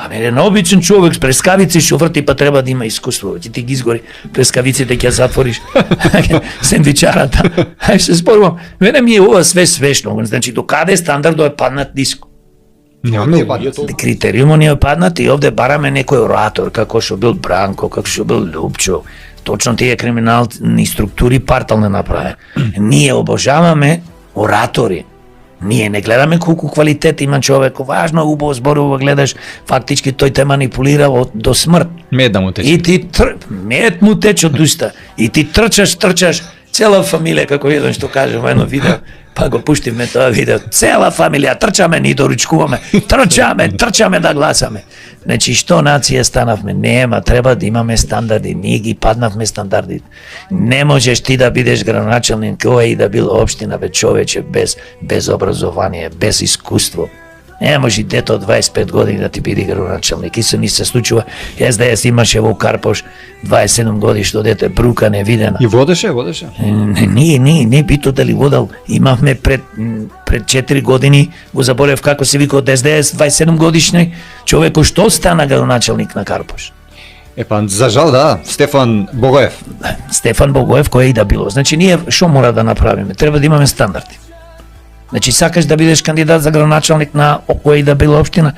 Аме на обичен човек прескавици што врти, па треба да има искуство. Ти ги изгори прескавиците, ќе затвориш сендвичарата. Ај се спорувам. Мене ми е ова све свешно. Значи до каде стандардот е паднат ниско. Нема паднат. Критериумот ни е паднат и овде бараме некој оратор, како што бил Бранко, како што бил Лупчо. Точно тие криминални структури парталне направи. Ние обожаваме оратори. Ние не гледаме колку квалитет има човек, важно убаво зборува, гледаш, фактички тој те манипулира до смрт. Мед да му тече. И ти мед му тече од уста. И ти трчаш, цела фамилија, како еден што кажа во едно видео, па го пуштивме тоа видео, цела фамилија, трчаме, ни доручкуваме, трчаме да гласаме. Значи, што нација станавме? Нема, треба да имаме стандарди, ние ги паднавме стандардите. Не можеш ти да бидеш градоначелник која и да бил општина, бе човече, без образование, без искуство. Не може дето од 25 години да ти биде градоначелник. И се случува, СДС имаше во Карпош 27 годишно дете, брука невидена. И водеше? Не бито дали водел. Имавме пред 4 години, го заборев како се вика од СДС, 27 годишни човеко што стана градоначелник на Карпош. Епа, за жал да, Стефан Богоев. Стефан Богоев, кој и да било. Значи, ние што мора да направиме? Треба да имаме стандарди. Значи, сакаш да бидеш кандидат за градоначелник на која и да била општина,